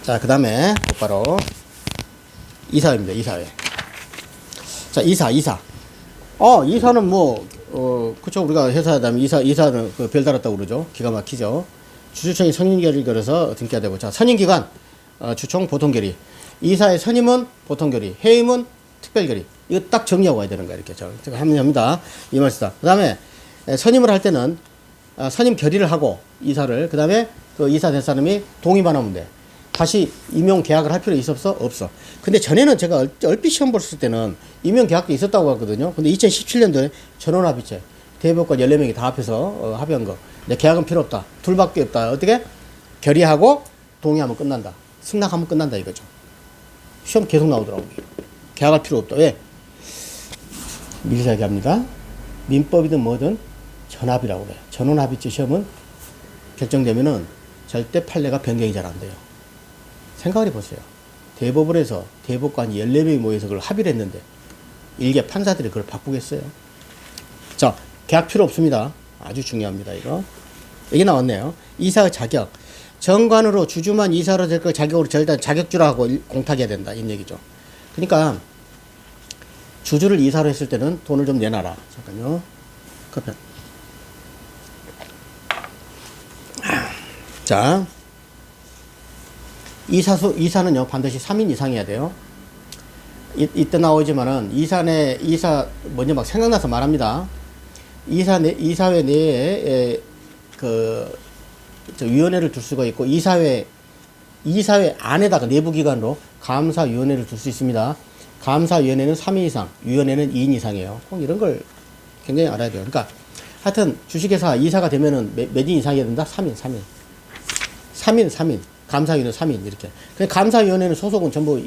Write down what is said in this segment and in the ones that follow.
자, 그 다음에 곧바로 이사회입니다. 이사회. 자, 이사. 이사는 뭐, 그쵸. 우리가 회사 다음에 이사는 그 별 달았다고 그러죠. 기가 막히죠. 주주총회 선임결의를 걸어서 등기가 되고. 자, 선임기관, 주총 보통결의. 이사의 선임은 보통결의. 해임은 특별결의. 이거 딱 정리하고 가야 되는 거야. 이렇게. 제가 합니다. 이 말이다. 그 다음에 선임을 할 때는 선임 결의를 하고 이사를, 그 다음에 그 이사 될 사람이 동의만 하면 돼. 다시 임용 계약을 할 필요 있어? 없어. 근데 전에는 제가 얼핏 시험 봤을 때는 임용 계약도 있었다고 하거든요. 근데 2017년도에 전원합의체 대법관 14명이 다 합해서 합의한 거. 근데 계약은 필요 없다. 둘밖에 없다. 어떻게? 결의하고 동의하면 끝난다. 승낙하면 끝난다 이거죠. 시험 계속 나오더라고요. 계약할 필요 없다. 왜? 미리 이야기합니다. 민법이든 뭐든 전합이라고 그래요. 전원합의체 시험은 결정되면은 절대 판례가 변경이 잘 안 돼요. 생각을 해보세요. 대법원에서 대법관이 14명이 모여서 그걸 합의를 했는데 일개 판사들이 그걸 바꾸겠어요? 자, 계약 필요 없습니다. 아주 중요합니다. 이게 나왔네요. 이사의 자격. 정관으로 주주만 이사로 될 걸 자격으로 절단 자격주라 하고 공탁해야 된다. 이 얘기죠. 그러니까 주주를 이사로 했을 때는 돈을 좀 내놔라. 잠깐요. 커피. 자, 이사는요, 반드시 3인 이상이어야 돼요. 이때 나오지만은, 이사, 먼저 막 생각나서 말합니다. 이사회 내에, 위원회를 둘 수가 있고, 이사회 안에다가 내부기관으로 감사위원회를 둘 수 있습니다. 감사위원회는 3인 이상, 위원회는 2인 이상이에요. 꼭 이런 걸 굉장히 알아야 돼요. 그러니까, 하여튼, 주식회사 이사가 되면은 몇 인 이상이어야 된다? 3인. 감사위원회 3인, 이렇게. 감사위원회는 소속은 전부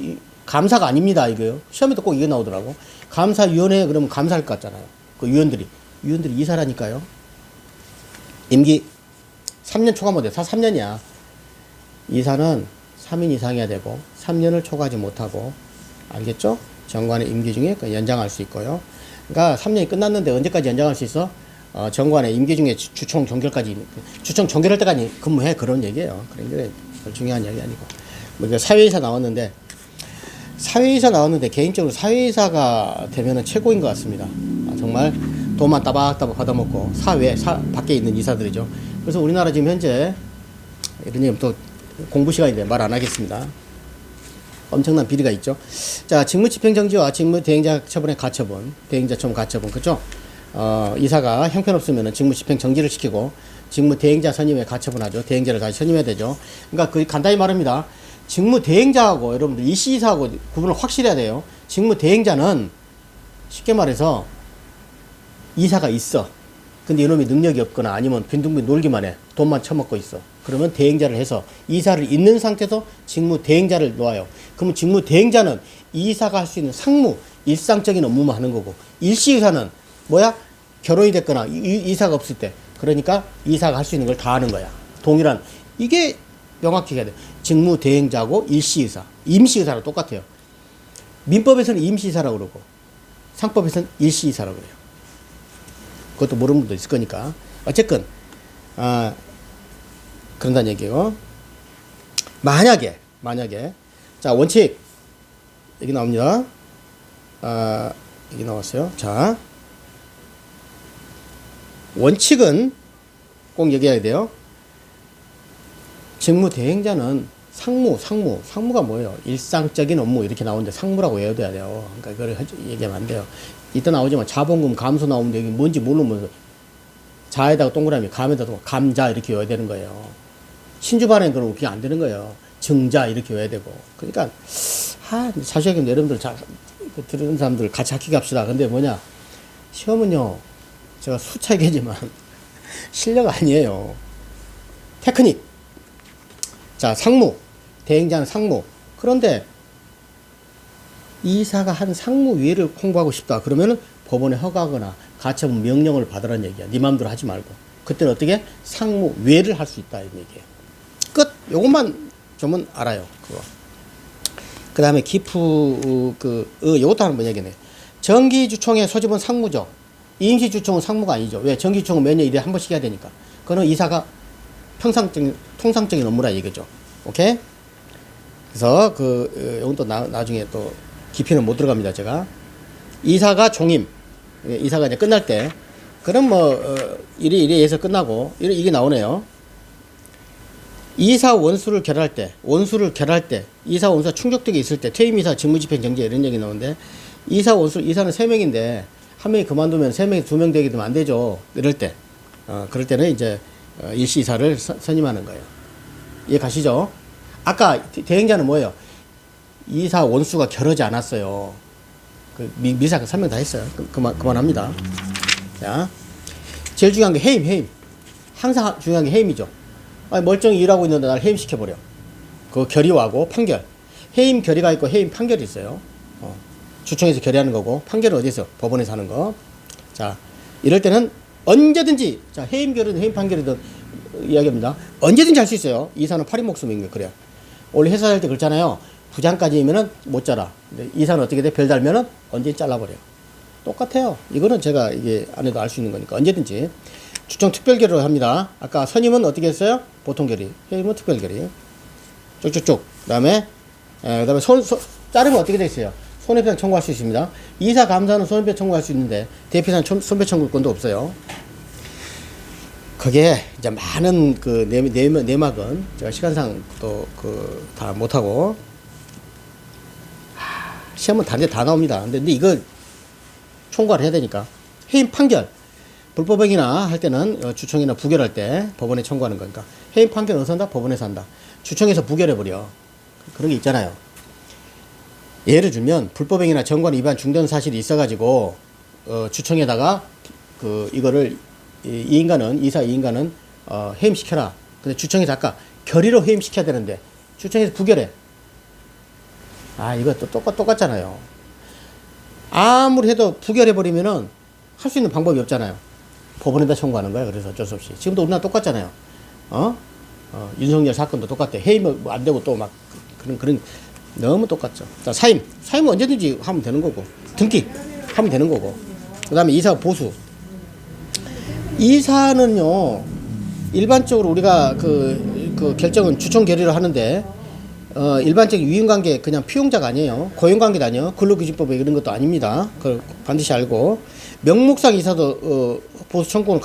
감사가 아닙니다, 이거요. 시험에도 꼭 이게 나오더라고. 감사위원회, 그러면 감사할 것 같잖아요. 그 위원들이 이사라니까요. 임기 3년 초과 못해. 다 3년이야. 이사는 3인 이상이어야 되고, 3년을 초과하지 못하고, 알겠죠? 정관의 임기 중에 연장할 수 있고요. 그러니까 3년이 끝났는데 언제까지 연장할 수 있어? 정관의 임기 중에 주총 종결할 때까지 근무해. 그런 얘기예요. 그런 게 중요한 얘기 아니고. 뭐 사회이사 나왔는데 개인적으로 사회이사가 되면은 최고인 것 같습니다. 정말 돈만 따박따박 받아먹고 밖에 있는 이사들이죠. 그래서 우리나라 지금 현재 이런 얘기 또 공부 시간인데 말 안 하겠습니다. 엄청난 비리가 있죠. 자, 직무집행정지와 직무대행자 처분의 가처분, 대행자 처분 가처분, 그죠? 이사가 형편없으면 직무집행 정지를 시키고 직무대행자 선임에 가처분하죠. 대행자를 다시 선임해야 되죠. 그러니까 간단히 말합니다. 직무대행자하고 여러분들 일시이사하고 구분을 확실히 해야 돼요. 직무대행자는 쉽게 말해서 이사가 있어. 근데 이놈이 능력이 없거나 아니면 빈둥빈 놀기만 해. 돈만 처먹고 있어. 그러면 대행자를 해서 이사를 있는 상태에서 직무대행자를 놓아요. 그러면 직무대행자는 이사가 할 수 있는 상무, 일상적인 업무만 하는 거고, 일시이사는 뭐야? 결혼이 됐거나 이사가 없을 때, 그러니까 이사가 할 수 있는 걸 다 하는 거야. 동일한, 이게 명확히 해야 돼. 직무대행자고 일시이사, 임시이사랑 똑같아요. 민법에서는 임시이사라고 그러고 상법에서는 일시이사라고 그래요. 그것도 모르는 분도 있을 거니까. 어쨌든 그런다는 얘기예요. 만약에 자, 원칙 여기 나옵니다. 여기 나왔어요. 자, 원칙은 꼭 얘기해야 돼요. 직무대행자는 상무가 뭐예요? 일상적인 업무 이렇게 나오는데 상무라고 외워둬야 돼요. 그러니까 이걸 얘기하면 안 돼요. 이따 나오지만 자본금 감소 나오는데 이게 뭔지 모르면 자에다가 동그라미, 감에다가 감자 이렇게 외워야 되는 거예요. 신주반엔 그러면 그게 안 되는 거예요. 증자 이렇게 외워야 되고. 그러니까 자세하게 여러분들 들은 사람들 같이 학기 갑시다. 근데 뭐냐, 시험은요, 제가 수차 얘기하지만 실력 아니에요. 테크닉. 자, 대행자는 상무. 그런데 이사가 한 상무위를 홍보하고 싶다. 그러면은 법원에 허가하거나 가처분 명령을 받으라는 얘기야. 네 마음대로 하지 말고. 그때는 어떻게? 상무위를 할 수 있다. 이런 얘기예요. 끝. 요것만 좀은 알아요. 그거. 그 다음에 요것도 하는 번 얘기네. 정기주총의 소집은 상무죠. 임시주총은 상무가 아니죠. 왜? 정기주총은 매년 1회 한 번씩 해야 되니까. 그거는 이사가 통상적인 업무라 이거죠. 오케이? 그래서 이건 또 나중에 또 깊이는 못 들어갑니다. 제가 이사가 종임, 이사가 이제 끝날 때, 그럼 이리 해서 끝나고 이게 나오네요. 이사 원수를 결할 때, 이사 원수가 충족되게 있을 때, 퇴임이사, 직무집행정지 이런 얘기 나오는데, 이사는 3명인데, 1명이 그만두면 3명이 2명 되게 되면 안 되죠. 이럴 때. 그럴 때는 이제, 일시 이사를 선임하는 거예요. 이해 가시죠? 아까 대행자는 뭐예요? 이사 원수가 결하지 않았어요. 미사 설명 다 했어요. 그만합니다. 자, 제일 중요한 게 해임. 항상 중요한 게 해임이죠. 멀쩡히 일하고 있는데 날 해임시켜버려. 그 결의하고 판결. 해임 결의가 있고 해임 판결이 있어요. 주청에서 결의하는 거고, 판결은 어디서? 법원에서 하는 거. 자, 이럴 때는 언제든지, 자, 해임 결의든 해임 판결이든 이야기합니다. 언제든지 할 수 있어요. 이사는 파리 목숨인 거예요. 그래요. 원래 회사 할 때 그렇잖아요. 부장까지면은 못 자라. 근데 이사는 어떻게 돼? 별 달면은 언제든지 잘라버려요. 똑같아요. 이거는 제가 이게 안 해도 알 수 있는 거니까 언제든지. 주청 특별결의로 합니다. 아까 선임은 어떻게 했어요? 보통결의. 해임은 특별결의. 쭉쭉쭉. 그 다음에 자르면 어떻게 돼 있어요? 손해배상 청구할 수 있습니다. 이사 감사는 손해배상 청구할 수 있는데 대표이사는 손해배상 청구권도 없어요. 그게 이제 많은 내막은 제가 시간상 또 다 못하고 시험은 다 나옵니다. 근데 이거 총괄을 해야 되니까. 해임 판결. 불법행위나 할 때는 주청이나 부결할 때 법원에 청구하는 거니까. 해임 판결 어디서 한다? 법원에서 한다. 주청에서 부결해버려. 그런 게 있잖아요. 예를 들면 불법행위나 정관 위반 중대한 사실이 있어가지고 주청에다가 이거를 이사 이 인간은 해임시켜라. 근데 주청에서 아까 결의로 해임시켜야 되는데 주청에서 부결해. 이거 또 똑같잖아요. 아무리 해도 부결해버리면은 할 수 있는 방법이 없잖아요. 법원에다 청구하는 거야. 그래서 어쩔 수 없이. 지금도 우리나라 똑같잖아요. 윤석열 사건도 똑같아. 해임 안 되고 또 막 그런 너무 똑같죠. 자, 사임은 언제든지 하면 되는 거고, 등기 하면 되는 거고. 그 다음에 이사 보수. 이사는요, 일반적으로 우리가 결정은 주청 결의를 하는데, 일반적인 유인관계 그냥 피용자가 아니에요. 고용관계도 아니에요. 근로기준법에 이런 것도 아닙니다. 그걸 반드시 알고. 명목상 이사도, 보수 청구를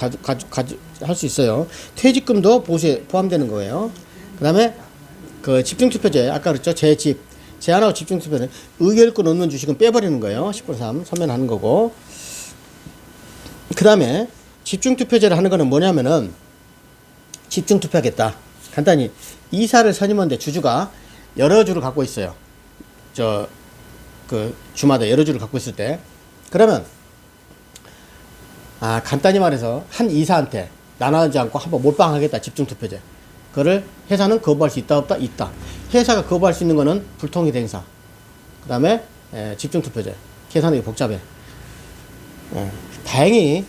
할 수 있어요. 퇴직금도 보수에 포함되는 거예요. 그 다음에, 집중투표제, 아까 그랬죠. 제한하고 집중투표는 의결권 없는 주식은 빼버리는 거예요. 10분의 3 서면하는 거고. 그 다음에 집중투표제를 하는 거는 뭐냐면은 집중투표하겠다. 간단히 이사를 선임하는데 주주가 여러 주를 갖고 있어요. 주마다 여러 주를 갖고 있을 때. 그러면 간단히 말해서 한 이사한테 나눠지 않고 한번 몰빵하겠다. 집중투표제. 그거를 회사는 거부할 수 있다 없다? 있다. 회사가 거부할 수 있는 거는 불통의 대행사. 그 다음에 집중투표제. 계산하기 복잡해. 다행히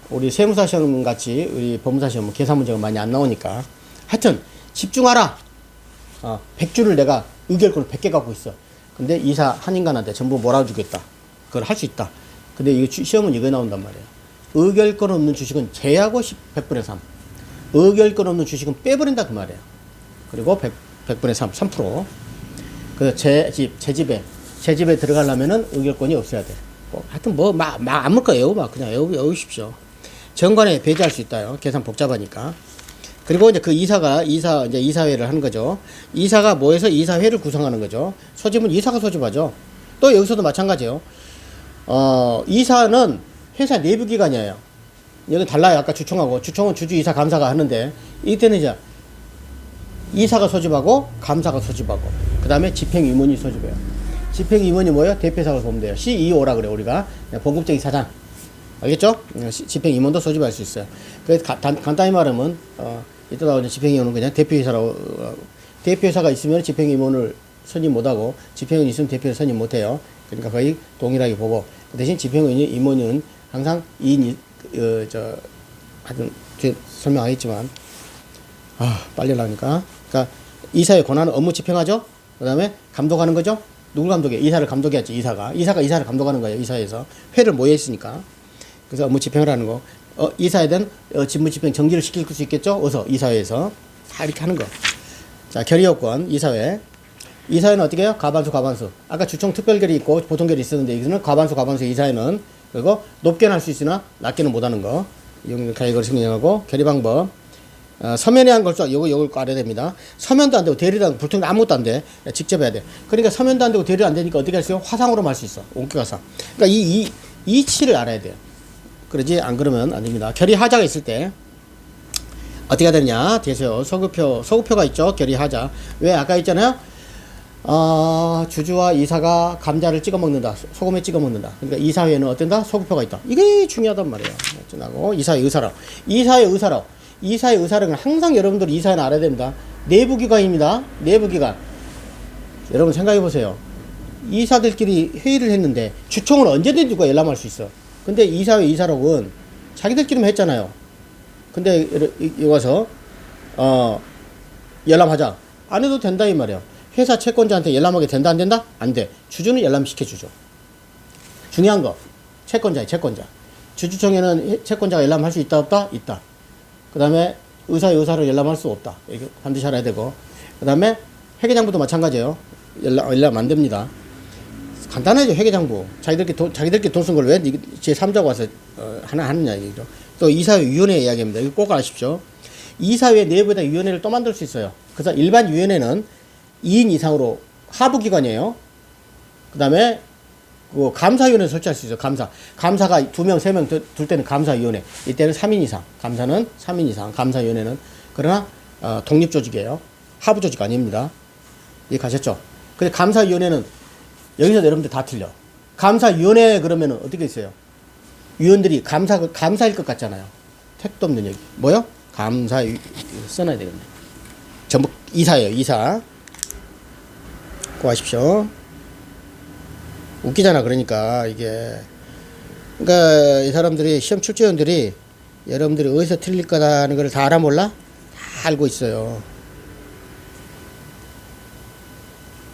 우리 세무사 시험 같이 우리 법무사 시험 계산 문제가 많이 안 나오니까 하여튼 집중하라. 100주를 내가 의결권을 100개 갖고 있어. 근데 이사 한 인간한테 전부 몰아주겠다. 그걸 할 수 있다. 근데 이거 시험은 이거 나온단 말이에요. 의결권 없는 주식은 제하고 100분의 3. 의결권 없는 주식은 빼버린다 그 말이에요. 그리고 100분의 3, 3%. 그 제 집에 들어가려면은 의결권이 없어야 돼. 하여튼 아무 거 그냥 외우십시오. 정관에 배제할 수 있다요. 계산 복잡하니까. 그리고 이제 이제 이사회를 하는 거죠. 이사가 뭐해서 이사회를 구성하는 거죠. 소집은 이사가 소집하죠. 또 여기서도 마찬가지예요. 이사는 회사 내부 기관이에요. 여기 달라요. 아까 주청은 주주 이사 감사가 하는데 이때는 이제 이사가 소집하고 감사가 소집하고 그 다음에 집행위원이 소집해요. 집행위원이 뭐예요? 대표이사를 보면 돼요. CEO라 그래 우리가 본급적인 사장. 알겠죠? 집행위원도 소집할 수 있어요. 그래서 간단히 말하면 이따 나오는 집행위원은 그냥 대표이사라고 대표이사가 있으면 집행위원을 선임 못하고 집행위원이 있으면 대표를 선임 못해요. 그러니까 거의 동일하게 보고 그 대신 집행위원은 항상 2인이 하여튼 뒤에 설명하겠지만 빨리 나오니까 그러니까 이사의 권한은 업무 집행하죠. 그 다음에 감독하는 거죠. 누굴 감독해? 이사를 감독해야지. 이사가 이사를 감독하는 거예요. 이사에서 회를 모여있으니까. 그래서 업무 집행을 하는 거. 이사에 대한 직무 집행 정지를 시킬 수 있겠죠. 어서 이사회에서 다 이렇게 하는 거. 자, 결의요건 이사회. 이 사회는 어떻게 해요? 가반수, 가반수. 아까 주총 특별결이 있고 보통결이 있었는데 여기서는 가반수, 가반수 이 사회는 그리고 높게는 할 수 있으나 낮게는 못하는 거. 이걸 생략하고 결의 방법. 서면에 한 걸써 요걸 알아야 됩니다. 서면도 안 되고 대리도 불통도 아무것도 안 돼. 직접 해야 돼. 그러니까 서면도 안 되고 대리도 안 되니까 어떻게 할 수 있어요? 화상으로 할 수 있어. 온격화상. 그러니까 이 이치를 알아야 돼요. 그러지 안 그러면 안 됩니다. 결의 하자가 있을 때 어떻게 해야 되느냐? 대세요. 소급표가 있죠. 결의 하자. 왜 아까 있잖아요. 주주와 이사가 감자를 찍어 먹는다. 소금에 찍어 먹는다. 그러니까 이사회는 어떤다? 소급표가 있다. 이게 중요하단 말이에요. 하고 이사회 의사랑. 이사회 의사랑. 이사회 의사랑은 항상 여러분들이 이사회는 알아야 됩니다. 내부기관입니다. 내부기관. 여러분 생각해 보세요. 이사들끼리 회의를 했는데 주총은 언제든지 누가 열람할 수 있어. 근데 이사회 이사록은 자기들끼리만 했잖아요. 근데 여기 와서 열람하자. 안 해도 된다 이 말이에요. 회사 채권자한테 열람하게 된다 안 된다? 안 돼. 주주는 열람시켜주죠. 중요한 거. 채권자야 채권자. 주주총회는 채권자가 열람할 수 있다 없다? 있다. 그 다음에 의사를 열람할 수 없다. 이거 반드시 알아야 되고. 그 다음에 회계장부도 마찬가지예요. 열람 안 됩니다. 간단하죠. 회계장부. 자기들끼리 돈 쓴 걸 왜 제3자가 와서 하나 하느냐 얘기죠. 또 이사회 위원회 이야기입니다. 이거 꼭 아십시오. 이사회 내부에다 위원회를 또 만들 수 있어요. 그래서 일반 위원회는 2인 이상으로 하부기관이에요. 그 다음에 감사위원회 설치할 수 있어요. 감사가 2명, 3명 둘 때는 감사위원회. 이때는 3인 이상. 감사는 3인 이상. 감사위원회는. 그러나 독립조직이에요. 하부조직 아닙니다. 이해 가셨죠? 근데 감사위원회는 여기서 여러분들 다 틀려. 감사위원회 그러면은 어떻게 있어요? 위원들이 감사일 것 같잖아요. 택도 없는 얘기. 뭐요? 써놔야 되겠네. 전부 이사예요. 이사. 고하십시오. 웃기잖아. 그러니까 이게 그러니까 이 사람들이 시험 출제위원들이 여러분들이 어디서 틀릴 거다는 걸 다 알아 몰라? 다 알고 있어요.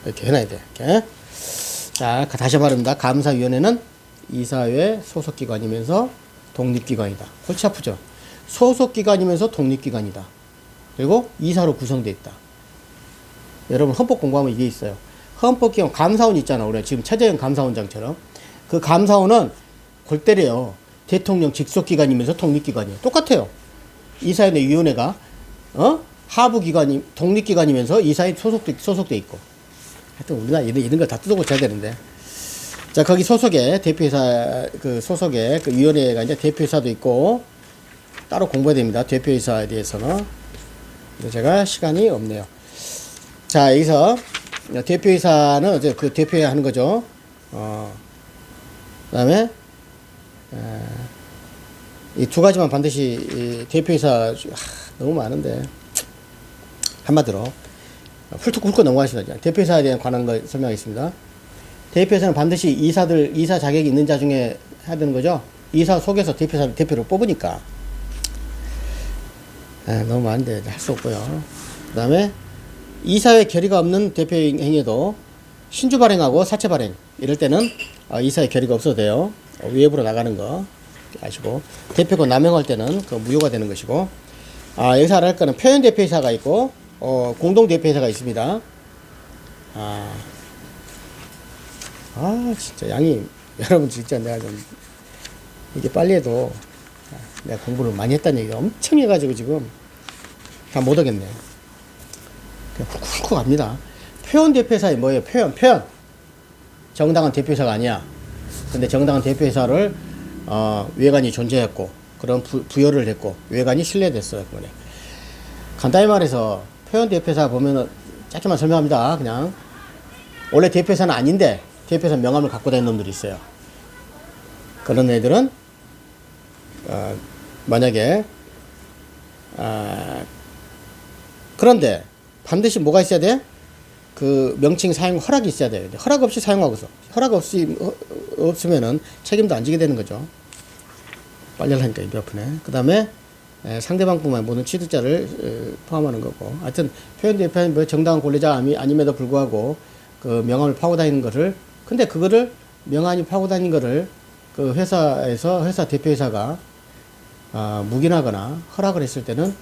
이렇게 해놔야 돼. 이렇게. 자, 다시 말합니다. 감사위원회는 이사회 소속기관이면서 독립기관이다. 골치 아프죠? 소속기관이면서 독립기관이다. 그리고 이사로 구성되어 있다. 여러분 헌법 공부하면 이게 있어요. 헌법기관 감사원 있잖아. 우리 지금 최재형 감사원장처럼. 그 감사원은 골 때려요. 대통령 직속기관이면서 독립기관이에요. 똑같아요. 이사회 내 위원회가 하부기관이 독립기관이면서 이사회 소속돼 있고. 하여튼 우리나라 이런 걸 다 뜯어고쳐야 되는데. 자, 거기 소속에 대표이사 소속에 그 위원회가 이제 대표이사도 있고 따로 공부해야 됩니다. 대표이사에 대해서는. 근데 제가 시간이 없네요. 자, 여기서 대표이사는 어제 그 대표회 하는 거죠. 그다음에 이 두 가지만 반드시 대표이사 너무 많은데 한마디로 훑고 넘어가시죠. 대표이사에 대한 관한 걸 설명하겠습니다. 대표이사는 반드시 이사 자격이 있는 자 중에 해야 되는 거죠. 이사 속에서 대표를 뽑으니까. 너무 많은데 할 수 없고요. 그 다음에 이사회 결의가 없는 대표 행위에도 신주 발행하고 사채 발행 이럴 때는 이사회 결의가 없어도 돼요. 외부로 나가는 거 아시고, 대표가 남용할 때는 그 무효가 되는 것이고, 여기서 알아야 할 거는 표현 대표이사가 있고 공동 대표이사가 있습니다. 진짜 양이 여러분 진짜 내가 좀 이게 빨리 해도 내가 공부를 많이 했다는 얘기가 엄청 해가지고 지금 다 못하겠네. 그냥 훅훅 갑니다. 표현 대표이사이 뭐예요? 표현. 정당한 대표이사가 아니야. 근데 정당한 대표이사를 외관이 존재했고 그런 부여를 했고 외관이 신뢰됐어요. 그거네. 간단히 말해서 표현 대표이사 보면은 짧게만 설명합니다. 그냥 원래 대표이사는 아닌데 대표이사 명함을 갖고 다니는 놈들이 있어요. 그런 애들은 만약에 그런데 반드시 뭐가 있어야 돼? 그 명칭 사용 허락이 있어야 돼요. 허락 없이 사용하고서 허락 없으면은 책임도 안 지게 되는 거죠. 빨리 하니까 입이 아프네. 그 다음에 상대방뿐만 모든 취득자를 포함하는 거고. 하여튼 표현 대표는 뭐 정당한 권리자 아님에도 불구하고 그 명함을 파고 다니는 거를, 근데 그거를 명함이 파고 다니는 거를 그 회사 대표이사가 묵인하거나 허락을 했을 때는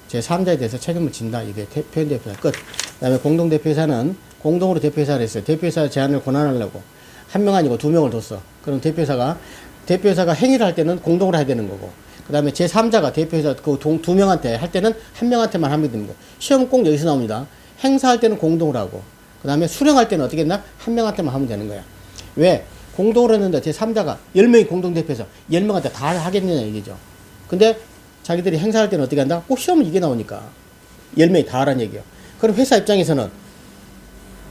제3자에 대해서 책임을 진다. 이게 표현 대표이사 끝. 그 다음에 공동 대표이사는 공동으로 대표이사를 했어요. 대표이사 제안을 권한하려고 한 명 아니고 두 명을 뒀어. 그럼 대표이사가 행위를 할 때는 공동으로 해야 되는 거고, 그 다음에 제3자가 대표이사 그 두 명한테 할 때는 한 명한테만 하면 되는 거. 시험 꼭 여기서 나옵니다. 행사할 때는 공동으로 하고, 그 다음에 수령할 때는 어떻게 했나? 한 명한테만 하면 되는 거야. 왜? 공동으로 했는데 제3자가 10명이 공동대표에서 10명한테 다 하겠느냐 얘기죠. 근데 자기들이 행사할 때는 어떻게 한다? 꼭 시험은 이게 나오니까 10명이 다 하라는 얘기예요. 그럼 회사 입장에서는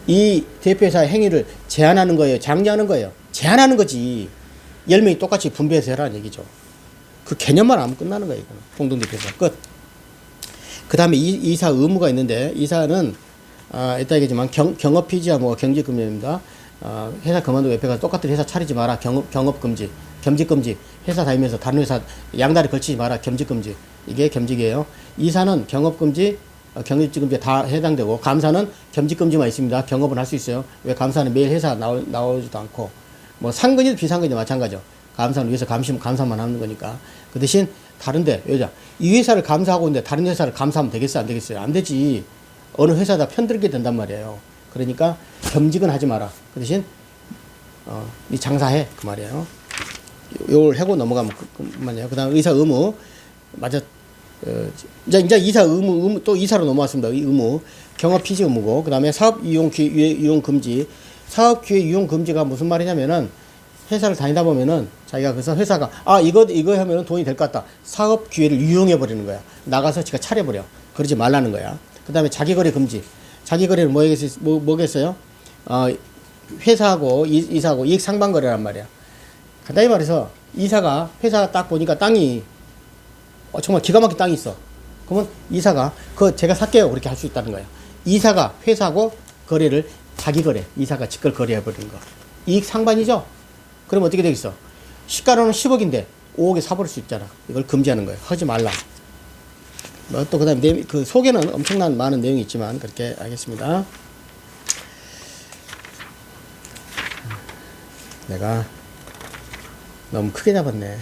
이 대표이사의 행위를 제한하는 거예요? 장려하는 거예요? 제한하는 거지. 10명이 똑같이 분배해서 해라는 얘기죠. 그 개념만 하면 끝나는 거예요. 이거는. 공동대표이사 끝. 그 다음에 이사 의무가 있는데, 이사는 이따 얘기지만 경업피지와 뭐 경직금지입니다. 회사 그만두고 옆에 가서 똑같은 회사 차리지 마라. 경업금지, 겸직금지. 회사 다니면서 다른 회사 양다리 걸치지 마라. 겸직금지. 이게 겸직이에요. 이사는 경업금지, 경직금지에 다 해당되고, 감사는 겸직금지만 있습니다. 경업은 할 수 있어요. 왜? 감사는 매일 회사 나오지도 않고, 뭐 상근이든 비상근이든 마찬가지죠. 감사는 위해서 감사만 하는 거니까. 그 대신 다른데, 이 회사를 감사하고 있는데 다른 회사를 감사하면 되겠어요? 안 되겠어요? 안 되지. 어느 회사다 편들게 된단 말이에요. 그러니까 겸직은 하지 마라. 그 대신 이 장사해, 그 말이에요. 요걸 하고 넘어가면 그만이에요. 그 다음 의사 의무. 맞아. 이제 이사 의무 또 이사로 넘어왔습니다. 이 의무. 경업 피지 의무고, 그 다음에 사업 이용 금지. 사업 기회 이용 금지가 무슨 말이냐면은, 회사를 다니다 보면은 자기가 그래서 회사가 이거 하면은 돈이 될 것 같다. 사업 기회를 이용해 버리는 거야. 나가서 지가 차려버려. 그러지 말라는 거야. 그 다음에 자기거래 금지. 자기거래는 뭐겠어요? 회사하고 이사하고 이익 상반거래란 말이야. 간단히 말해서 이사가 회사 딱 보니까 땅이 정말 기가 막힌 땅이 있어. 그러면 이사가 그거 제가 살게요. 그렇게 할 수 있다는 거야. 이사가 회사하고 거래를 자기거래, 이사가 직걸 거래해 버리는 거. 이익 상반이죠? 그럼 어떻게 되겠어? 시가로는 10억인데 5억에 사버릴 수 있잖아. 이걸 금지하는 거예요. 하지 말라. 뭐 또 그다음에 그 속에는 엄청난 많은 내용이 있지만 그렇게 알겠습니다. 내가 너무 크게 잡았네.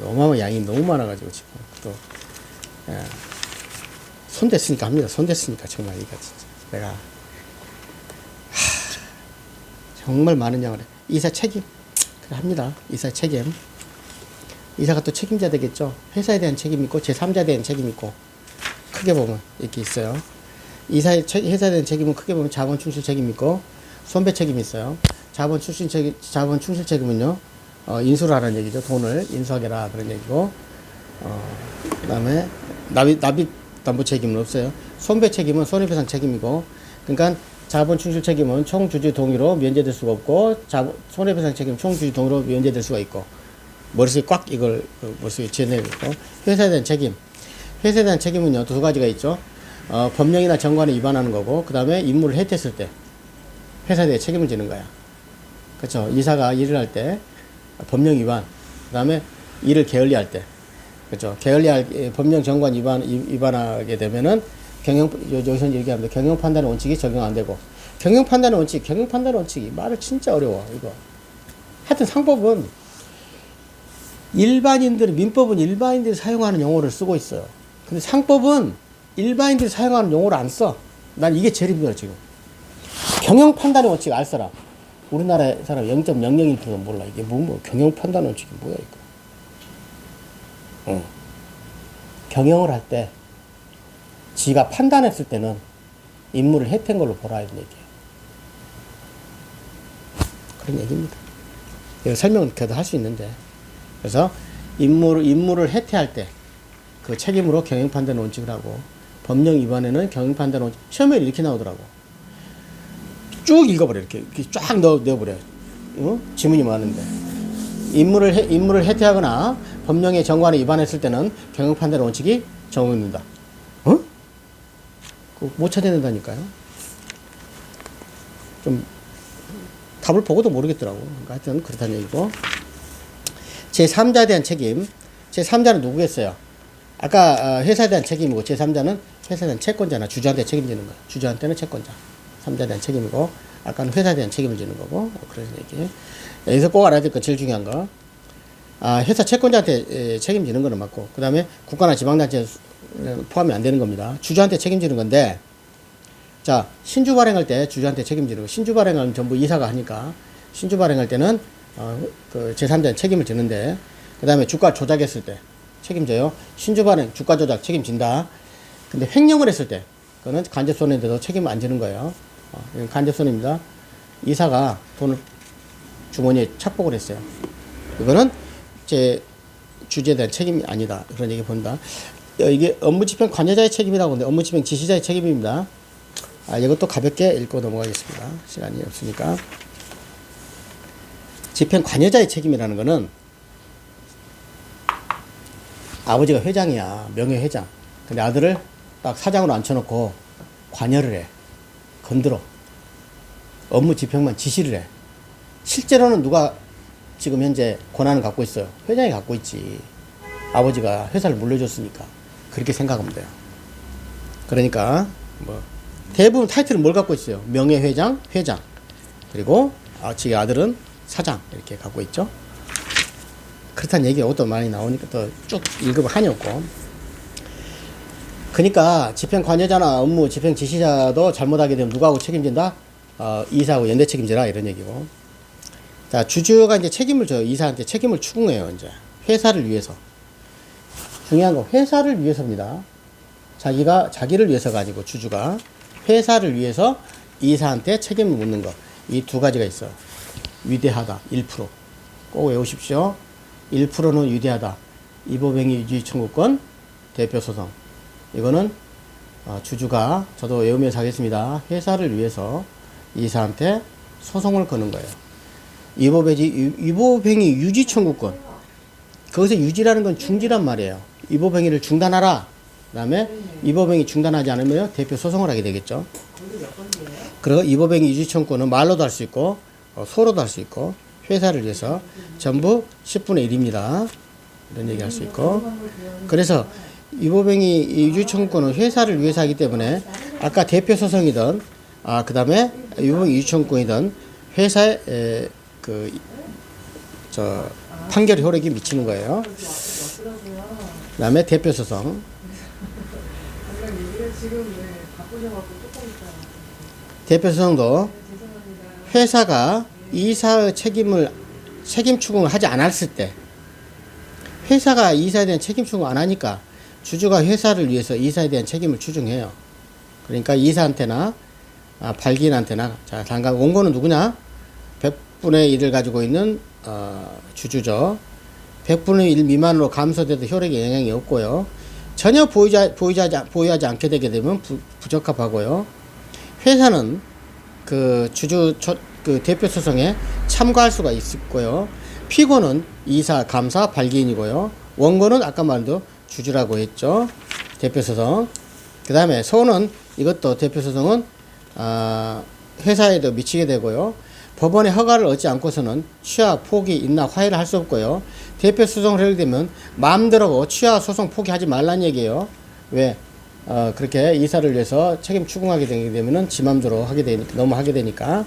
어마어마한 양이 너무 많아가지고 지금 또 손 댔으니까 합니다. 손 댔으니까 정말 이거 진짜 내가 정말 많은 양을 해. 이사 책임 그래 합니다. 이사 책임. 이사가 또 책임자 되겠죠. 회사에 대한 책임이 있고 제3자에 대한 책임이 있고, 크게 보면 이렇게 있어요. 회사에 대한 책임은 크게 보면 자본 충실 책임이 있고 손배 책임이 있어요. 자본 충실 책임은요, 인수를 하라는 얘기죠. 돈을 인수하게라 그런 얘기고, 그 다음에 납입 담보 책임은 없어요. 손배 책임은 손해배상 책임이고, 그러니까 자본 충실 책임은 총주주 동의로 면제될 수가 없고, 손해배상 책임 총주주 동의로 면제될 수가 있고, 머릿속에 꽉 이걸 머릿속에 지어내고 있고, 회사에 대한 책임. 회사에 대한 책임은요, 두 가지가 있죠. 법령이나 정관에 위반하는 거고, 그 다음에 임무를 해태했을 때 회사에 대해 책임을 지는 거야. 그렇죠. 이사가 일을 할 때 법령 위반, 그 다음에 일을 게을리할 때, 그렇죠. 법령 정관 위반하게 되면은 여기서 얘기합니다. 경영 판단의 원칙이 적용 안 되고, 경영 판단의 원칙이 말을 진짜 어려워 이거. 하여튼 상법은 민법은 일반인들이 사용하는 용어를 쓰고 있어요. 근데 상법은 일반인들이 사용하는 용어를 안 써. 난 이게 제일 힘들어 지금. 경영 판단의 원칙 알 사람. 우리나라 사람 0.001%는 몰라. 이게 뭐 경영 판단 원칙이 뭐야 이거. 경영을 할 때 지가 판단했을 때는 임무를 혜택한 걸로 보라 이런 얘기예요. 그런 얘기입니다. 이거 설명을 그래도 할 수 있는데. 그래서 임무를 해태할 때 그 책임으로 경영 판단 원칙을 하고, 법령 위반에는 경영 판단 원칙. 시험에 이렇게 나오더라고. 쭉 읽어버려. 이렇게 쫙 넣어버려. 지문이 많은데. 임무를 해태하거나 법령의 정관에 위반했을 때는 경영 판단 원칙이 적용된다. 못 찾아낸다니까요. 좀 답을 보고도 모르겠더라고. 그러니까 하여튼 그렇다는 얘기고. 제3자에 대한 책임. 제3자는 누구겠어요? 아까 회사에 대한 책임이고, 제3자는 회사에 대한 채권자나 주주한테 책임지는 거야. 주주한테는 채권자. 3자에 대한 책임이고, 아까는 회사에 대한 책임을 지는 거고. 그런 얘기. 여기서 꼭 알아야 될 거 제일 중요한 거. 회사 채권자한테 책임지는 거는 맞고, 그 다음에 국가나 지방단체 포함이 안 되는 겁니다. 주주한테 책임지는 건데, 자, 신주 발행할 때 주주한테 책임지는 거. 신주 발행은 전부 이사가 하니까 신주 발행할 때는 그 제3자는 책임을 지는데 그 다음에 주가 조작했을 때 책임져요. 신주 발행 주가 조작 책임진다. 근데 횡령을 했을 때 그거는 간접손해인데도 책임 안 지는 거예요. 이건 간접손해입니다. 이사가 돈을 주머니에 착복을 했어요. 이거는 제 주주에 대한 책임이 아니다. 그런 얘기 본다. 이게 업무집행 관여자의 책임이라고 하는데 업무집행 지시자의 책임입니다. 이것도 가볍게 읽고 넘어가겠습니다. 시간이 없으니까. 집행 관여자의 책임이라는 거는 아버지가 회장이야. 명예회장. 근데 아들을 딱 사장으로 앉혀놓고 관여를 해. 건드려. 업무 집행만 지시를 해. 실제로는 누가 지금 현재 권한을 갖고 있어요? 회장이 갖고 있지. 아버지가 회사를 물려줬으니까. 그렇게 생각하면 돼요. 그러니까 뭐 대부분 타이틀은 뭘 갖고 있어요? 명예회장, 회장. 그리고 지 아들은 사장 이렇게 갖고 있죠. 그렇다는 얘기가 또 많이 나오니까 또 쭉 읽으면 한이 없고. 그러니까 집행 관여자나 업무 집행 지시자도 잘못하게 되면 누가 하고 책임진다? 이사하고 연대 책임지라 이런 얘기고. 자, 주주가 이제 책임을 져요. 이사한테 책임을 추궁해요. 이제 회사를 위해서. 중요한 거 회사를 위해서입니다. 자기를 위해서가 아니고 주주가 회사를 위해서 이사한테 책임을 묻는 거. 이 두 가지가 있어요. 위대하다. 1%. 꼭 외우십시오. 1%는 위대하다. 이보행위 유지 청구권 대표 소송. 이거는 주주가 저도 외우면서 하겠습니다. 회사를 위해서 이사한테 소송을 거는 거예요. 위법행위 유지 청구권. 거기서 유지라는 건 중지란 말이에요. 위법행위를 중단하라. 그 다음에 위법행위 중단하지 않으면 대표 소송을 하게 되겠죠. 그리고 위법행위 유지 청구권은 말로도 할 수 있고 소로도 할 수 있고 회사를 위해서 전부 10분의 1입니다. 이런 얘기 할 수 있고. 그래서 위법행위 유지 청구권은 회사를 위해서 하기 때문에 아까 대표 소송이든 그 다음에 위법행위 유지 청구권이든 회사에 판결 효력이 미치는 거예요. 그 다음에 대표 소송. 대표 소송도 회사가 이사의 책임 추궁을 하지 않았을 때, 회사가 이사에 대한 책임 추궁을 안 하니까 주주가 회사를 위해서 이사에 대한 책임을 추증해요. 그러니까 이사한테나 발기인한테나, 자, 당장 원고는 누구냐? 100분의 1을 가지고 있는 주주죠. 100분의 1 미만으로 감소돼도 효력에 영향이 없고요. 전혀 보유하지 않게 되게 되면 부적합하고요. 회사는 그 대표 소송에 참가할 수가 있고요. 피고는 이사, 감사, 발기인이고요. 원고는 아까 말도 주주라고 했죠. 대표 소송. 그 다음에 소는 이것도 대표 소송은 회사에도 미치게 되고요. 법원의 허가를 얻지 않고서는 취하, 포기, 인락, 화해를 할 수 없고요. 대표 소송을 하게 되면 마음대로 취하, 소송 포기하지 말란 얘기예요. 왜? 그렇게 이사를 위해서 책임 추궁하게 되게 되면은 지 맘대로 너무 하게 되니까.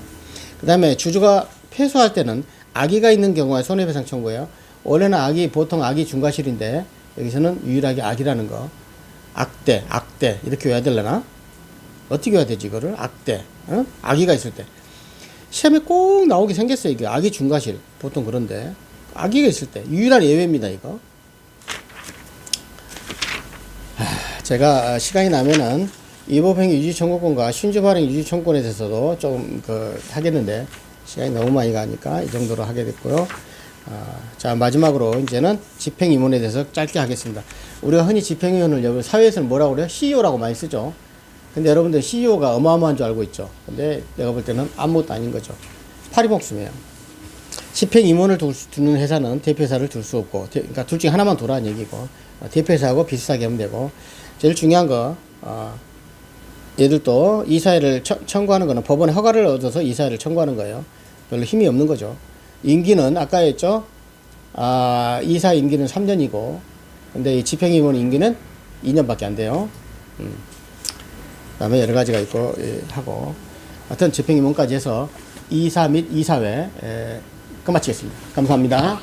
그 다음에 주주가 패소할 때는 악의가 있는 경우에 손해배상 청구예요. 원래는 보통 악의 중과실인데 여기서는 유일하게 악이라는 거. 악대 이렇게 외워야 되려나? 어떻게 외워야 되지 이거를? 악대, 악의가 있을 때. 시험에 꼭 나오게 생겼어요. 이게 악의 중과실. 보통 그런데 악의가 있을 때 유일한 예외입니다. 이거. 제가 시간이 나면은 위법행위 유지 청구권과 신주 발행 유지 청구권에 대해서도 조금 하겠는데 시간이 너무 많이 가니까 이 정도로 하게 됐고요. 자, 마지막으로 이제는 집행위원에 대해서 짧게 하겠습니다. 우리가 흔히 집행위원을 사회에서는 뭐라고 그래요? CEO라고 많이 쓰죠. 근데 여러분들 CEO가 어마어마한 줄 알고 있죠. 근데 내가 볼 때는 아무것도 아닌 거죠. 파리목숨이에요. 집행임원을 두는 회사는 대표회사를 둘 수 없고, 그러니까 둘 중에 하나만 두라는 얘기고, 대표회사하고 비슷하게 하면 되고, 제일 중요한 거, 얘들도 이사회를 청구하는 거는 법원의 허가를 얻어서 이사회를 청구하는 거예요. 별로 힘이 없는 거죠. 임기는 아까 했죠. 이사 임기는 3년이고, 근데 이 집행임원 임기는 2년밖에 안 돼요. 그다음에 여러 가지가 있고 하고, 하여튼 집행임원까지 해서 이사 및 이사회 끝마치겠습니다. 감사합니다.